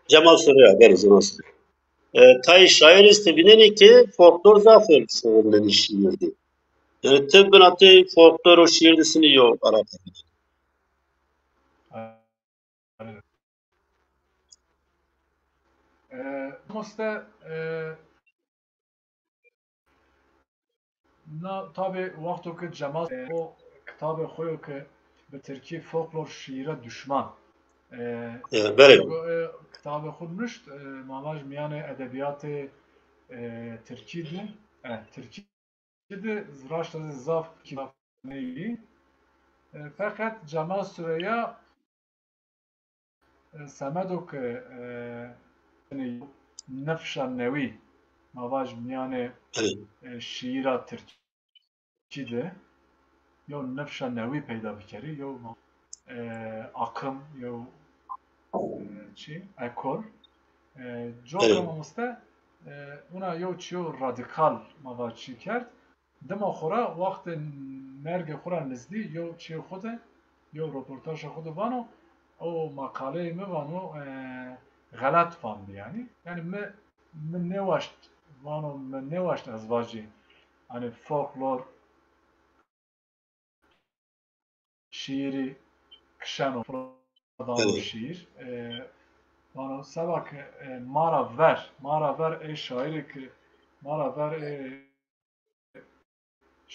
Cemal Süreyya beri Cemal Süreyya tay şairiz de bileni ki folklor zafer sevilen şiirdi yani tıbbın atı folklor o şiirdisini yok Arap مسته نه tabi وقتی که جماعت o kitabı koyuyor ki به ترکی folklor şiire düşman kitabı kurmuş mamaç miyane edebiyatı Türkiye'de Türkiye'de zraştı zaf kitap neyi fakat Cemal Süreyya سمدو که نفش نوی مواج میانه شیرا ترکی ده یا نفش نوی پیدا بکری یا akım یا چی اکور جوکا مامسته اونا یا چیو رادیکال مواج چی کرد دما خورا وقت مرگ خورا نزدی یا چی خوده یا رپورتاج خود بانو او مقاله میوانو غلط فهمید yani من نوشت وانو من نوشت از واجی yani folklor şiiri kışan o prodano şiir وانو سبک مارا ver ای شاعری که مارا ver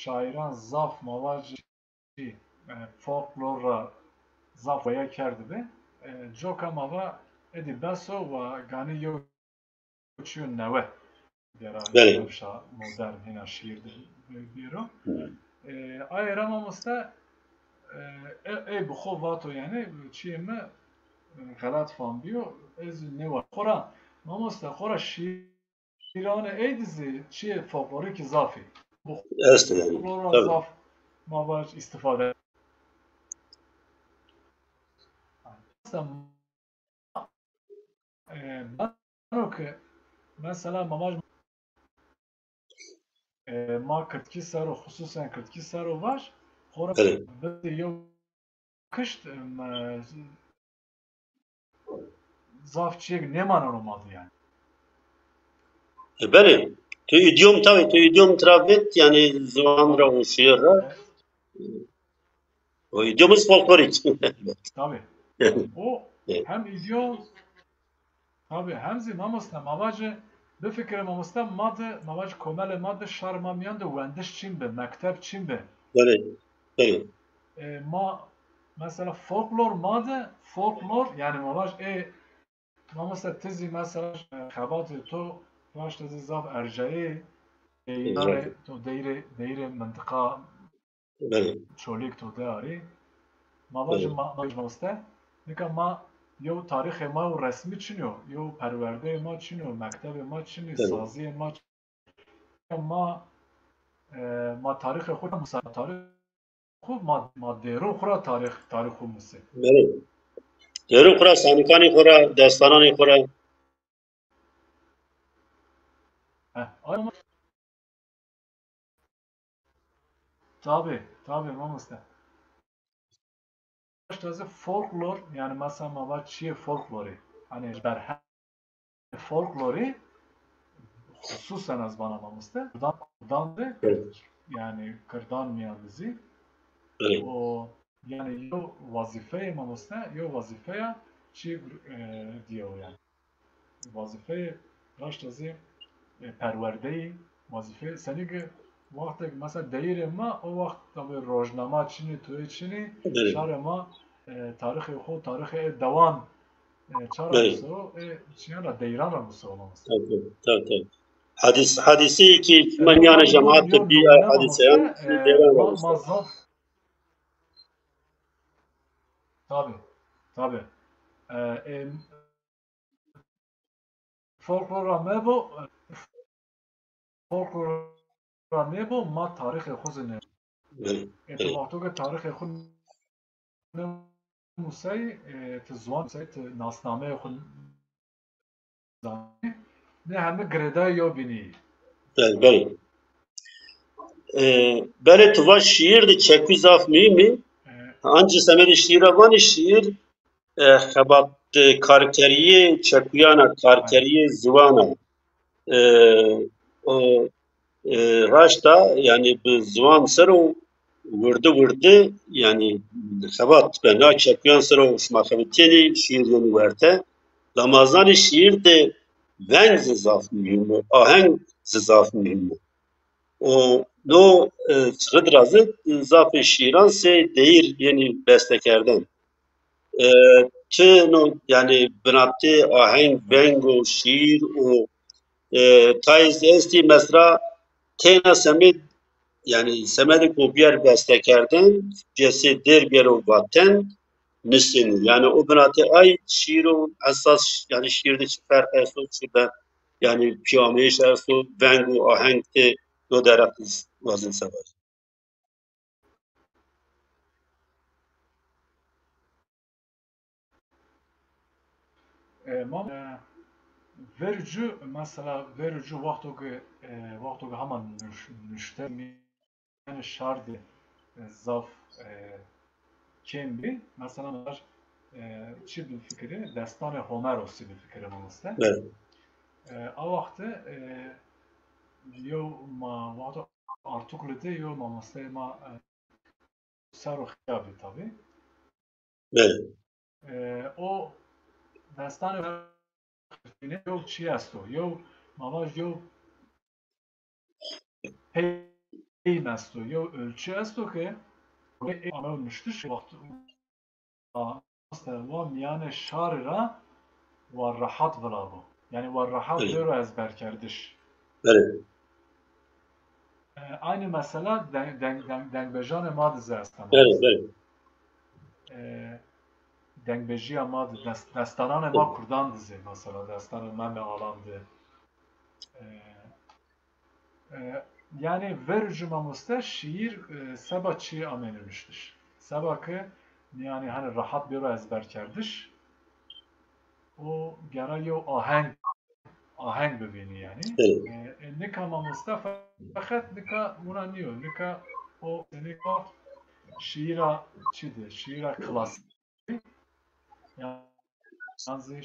شاعران zaf mavaji folklor را zaf veya kerdi be Joka mava edi beso و gani yo çiyo neve dera nefşa modern hina şiirde biro ay ramamosta ey bu xo vato yani çiye me galat fan biyo ez ne var xora mamosta xora şiirane ey dizi çiye folklori ki zafi bu folklora zaf mavaç istifade bano ki mesela mamaç ما کردکی سر و خصوصا کردکی سر و باش خورا بده یو کشت zaf çiğ neman olmadı yani. Beni tu idiom tabii tu idiom trafet yani zamanla o şiirler o idiomuz folklorik. Tabii. O hem idiom tabii hem zimamosna mavacı به فکر ماموستا ماده کمال ماده شرمامیان دو وندش چیم به مکتب چیم به ما مثلا فولکلور yani مواج ماموستا تزی مثلا خبات تو باش تزی زاف ارجعی تو دیر منطقه چولیک تو داری مواج ماموستا نکه ما یو تاریخ ما و رسمی چینیو یو پرورده ما چینیو مکتب ما چینی سازی ما ما تاریخ خود موسی تاریخ خود ما دیرو خورا تاریخ خود موسی بله دیرو خورا سانکانی خورا داستانانی خورا آیا tabii ما مسته تازه فولکلور yani مثلا ما چیه فولکلوری hani در فولکلوری خصوصا از bana mamuste kırdan yani kırdan miyavzi o yani yo vazife mamuste yo vazifeye çi diyor yani vazife raştazı perverdeyi vazife seni ki vakti mesela değil ama o vakit tabi rojnama çini tuğ çini şar ama tarihi xo tarihi devam çara muso çiyana deyran ra muso mamuste tabii hadisi ki men yani cemaat bir hadiseyan devam mazhab tabi folklora mebo ma tarih khuzne اتفاقو که تاریخ خود موسی تزوان موسی ناسنامه خود نه همه گرده یا بینی بله بله تو şiir de çekü zaf mi anca semedi şiiravani şiir xebat karakteriye çekuyana karakteriye zivana o raşta yani bu zivan sero vurdu yani xebat bena çekuyan sero şmakabitini şiir yeni verte Ramazan şiir de ven zaf mühim aheng zaf mühim o no çıgıdrazı zaf şiiran se değil yeni bestekerden no yani binati aheng vengo şiir o taiz esti mesela tena semid yani semedi kopyer bestekerden cesi der bir o vaten misin yani o binati ay şiir o esas yani şiirde fark esu ben yani piyameş esu vengo aheng te do derakiz vazin sever. ما vercu mesela vercu vaktu hemen nüşte yani şardı zaf kimbi mesela çi bir fikri destan Homeros'u bir fikri mamuste Evet. o vakti yo ma vakti artikulite yo mamuste ma ser o hiyabi tabi Evet. o destan yo çi esto yo mavaş yo peyn esto yo ölçü esto ki ama ölmüştür vakti و میان شار را و راحت ولابو yani و راحت رو ezber kerdиш. Evet. Aynı mesela dengbejane madı zestan. Evet. Dengbejiya madı destanane ma kurdan dizi mesela destanı meme alandı. Yani vercümamusta şiir seba çi amenilmiştir. Seba ki yani hani rahat bir ezber kerdiş. O gene yo aheng bibini yani. Nika ma Mustafa fakat nika buna niyo. Nika o nika şiira çidir. Şiira klasik. Yani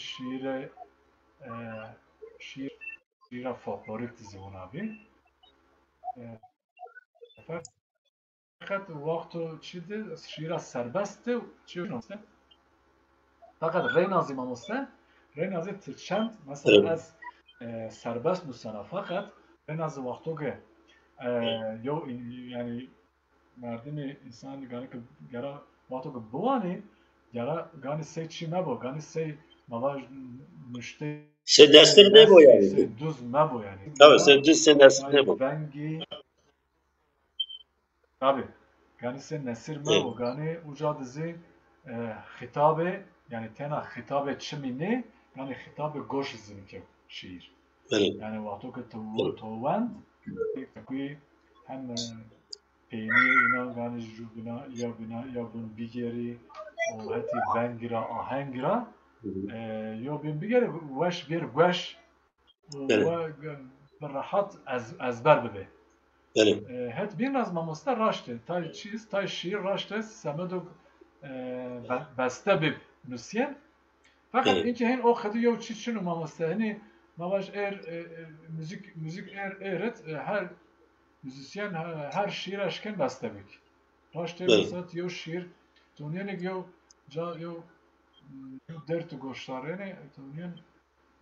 şiira folklorik dizi buna bir. Fakat vaktu çidir. Şiira serbestti. Çiğnostı. Fakat Reynazı ma Mustafa Reynazı tırçent mesela az serbest bu sana fakat Reynazı vaktu ki yo yani merdimi insan gani ki gara vato ki buani gara gani se çi mebo gani se mavaj müşte se destir ne bu yani? Se düz mebo yani. Tabii se düz se destir ne bu? Bengi tabi gani se nesir mebo gani uca dizi hitabe yani tena hitabe çimini yani hitabe goş zinke şiir. Yani vato ki tovand kuy هم پینی اینا گانش جو بنا یا بون بیگری و هتی ونگرا آهنگرا یا بین بیگری وش بیر گوش و راحت از بر بده. هت بین از ماموستا راشته تای چیز تای شیر راشته سمدو بسته به نوسیه. فقط اینکه هن او خدو یو چیز شنو ماموستا هنی مواج müzik eret her müzisyen her şiir aşkın bestemik. Raşte mesela yo şiir Tunyenik yo dertu goşlarını Tunyen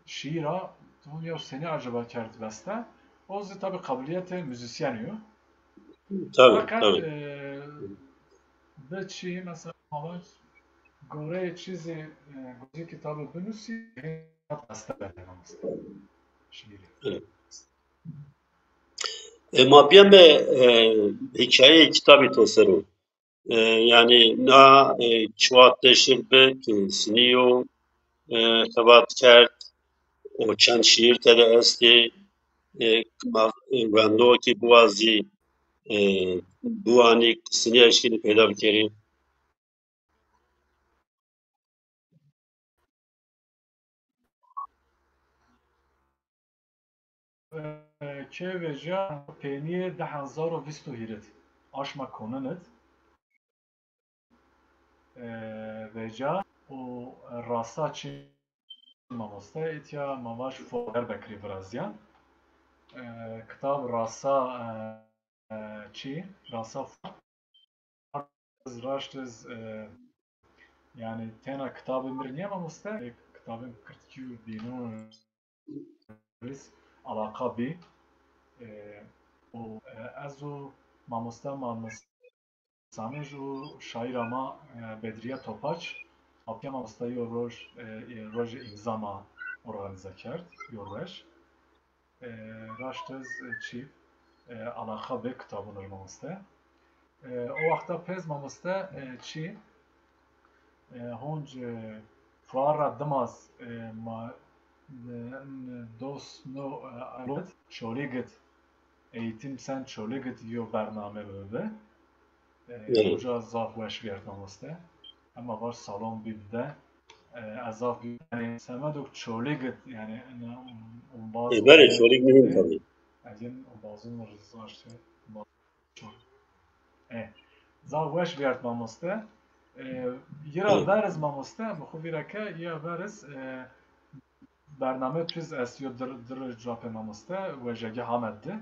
şiira Tunyo seni acaba kert beste. O zı tabi kabiliyeti müzisyen yo. Fakat beçi mesela mavaç gore çizi gozi kitabı bünüsi beste belememiz. Şiiri. ما بیام به حکایه کتابی توسرو yani na çuvatlaşır be siniyo kabat kert o çend şiir tede esti vendo ki buazi bu ani siniye eşkini peyda bikeri که وجا پینی 10,020 هیرت آشما کنند وجا و راستا چی مامسته ایتیا ماماش فوقر بکری برازیا کتاب راستا چی راستا از راشتز yani tena kitabı mirniye mامسته kitabın kırtkü dinu alaka bi و از او ماموستا سامیج و شاعر ما بدریه توپاچ آبیا ماموستایی و روژ امزاما ارگانیزه کرد یوروش راشتز چی علاقه به کتابون ماموسته او وقتا پیز ماموسته چی هونج فوار دماز ما دوست نو alot şoligit eğitim sen şoligit yo bername böyle hoca zaf veş vermemizde ama var salon bibde azaf yani semaduk şoligit yani bazı böyle şolig mühim tabii azin bazı rızlaştı zaf veş vermemizde yara veriz mamızde muhbirake ya veriz برنامه توز اسیو در جاپ مامسته و جگه همده.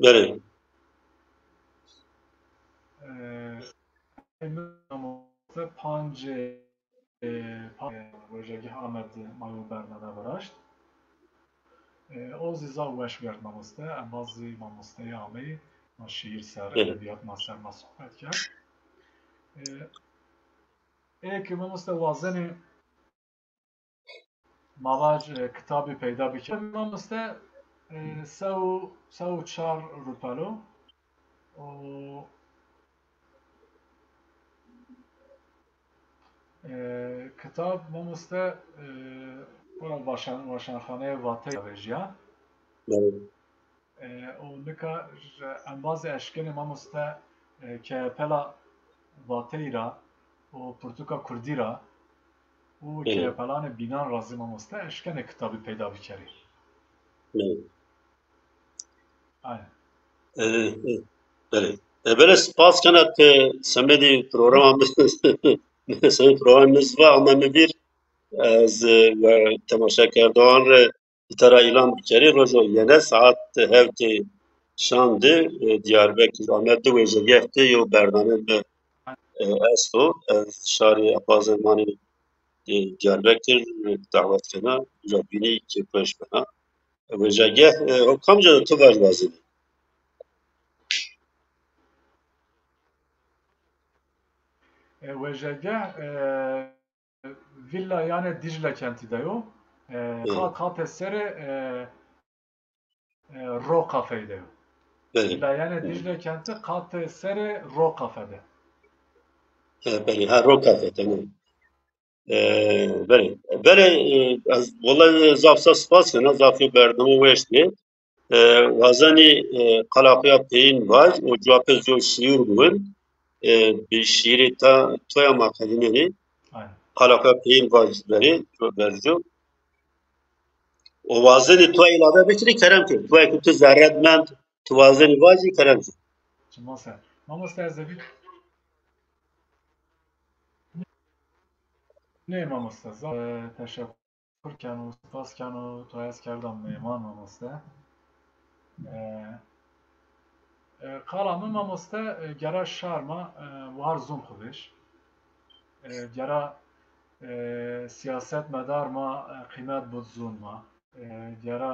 بله. مامسته پنج و جگه همده مایو برنامه براشت. اوزی زا وش بیارد مامسته. امازی مامسته یامی ما شیر سر ادبیات ما سر ما صحبت کرد. که مامسته وازنی مواج کتابی پیدا بکرد مامسته سو چار روپالو و کتاب مامسته واشنخانه واته ویژیا و نکا انباز اشکن مامسته که پلا واته را و پرتوکا کردی را او که پلان بینان رازی ماموسته اشکن کتابی پیدا بکری بله بله سپاس کنید سمدی پروگرام سمدی پروگرام نصفه اما مبیر از تماشا کردن ترا اعلام بکری روزو یه ساعت هفته شانده دیاربکر آمده و جگهته یو برنامه استو شاری اپازمانی دیاربکر دعوت کنه جابینی که پش بنا و جگه کام جا تو باش بازی و جگه ویلا yani Dicle kenti diyor. Kat eseri Ro Cafe diyor. Villa yani Dicle kenti kat eseri Ro Cafe'de. بله ها رو کافه تمام بله بله از والله زافسا سپاس کنه زافی برنامه وشتی وازنی قلاقیا پین واج و جواب زو شیر بون به شیر تا تویا ما کدیمه قلاقیا پین واج بری برجو و وازنی تو ایلاده بتری کرم که توی که تو زرد من تو وازنی واجی کرم که ما مستعزبی نه ما مستعزب تشکر کن و سپاس کن و تو از کردم میمان ما مستعزب قالامı mamoste gera şarma var zon xweş gera siyaset medar ma qîmet bud zon ma gera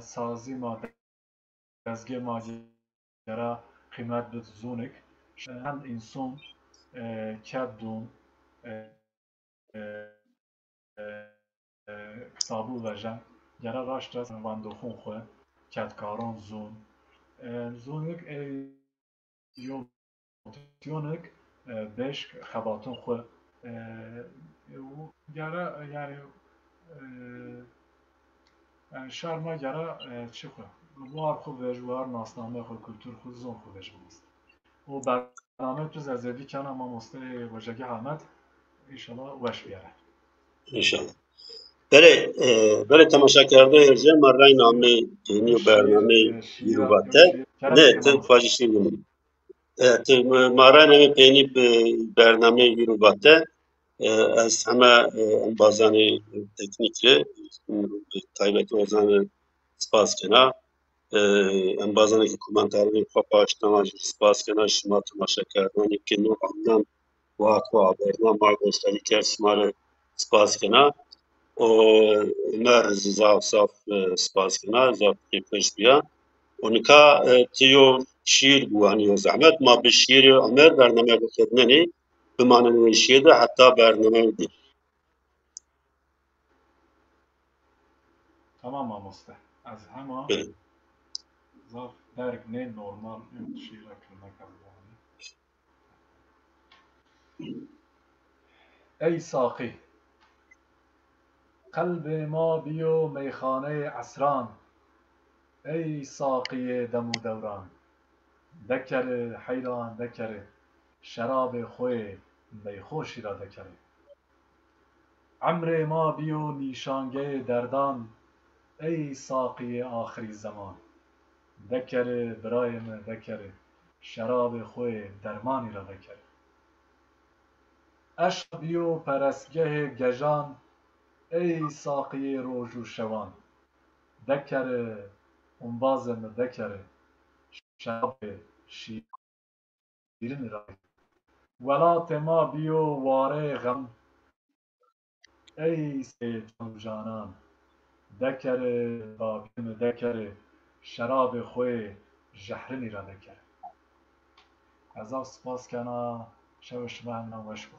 sazî ma dezgê ma gera qîmet bud zonik hem înson kedûn kitabû vejen gera raşta vandoxon xwe kedkaran zon zonik یونک بهش خباتون خو گره yani şarma gere çi xwe war xwe vejwar nasname xwe kültür xwe zon xwe vejmast o bername tu zezevî kana mamosteyê wejekî Ahmed inşallah weş biyere inşallah بله تماشا کرده ارجع مرای نامه دینی و برنامه یروباته نه تفاجی شیر مرای نامه پینی برنامه یروباته از همه انبازان تکنیکی تایبت اوزان سپاس کنا انبازانی که کومنتاری خواه پاشتناج سپاس کنا شما تماشا کردنی که نو آمدن و اقوا برنامه گوستانی کرد شما سپاس کنا و مر زاف صاف سپاس کنا زاف پیش بیا اونکا تیو شیر بوانی و زحمت ما به شیر عمر برنامه بکردنی بمانن شیر حتی برنامه دی tamam mamoste az hema zaf derg ne normal şiire kılmak azbani ey saqi قلب ما بیو میخانه عسران ای ساقی دم و دوران دکره حیران دکره شراب خوی میخوشی را دکره عمر ما بیو نیشانگه دردان ای ساقی آخری زمان دکره برایم دکره شراب خوی درمانی را دکره عشق بیو پرستگه گژان ای ساقی روز و شوان دکره انبازم دکره شراب شیرین را ولات ما بیو واره غم ای جان جانان دکره بابیم دکره شراب خوی جهرنی را دکره از سپاس کنا شوش من وشکو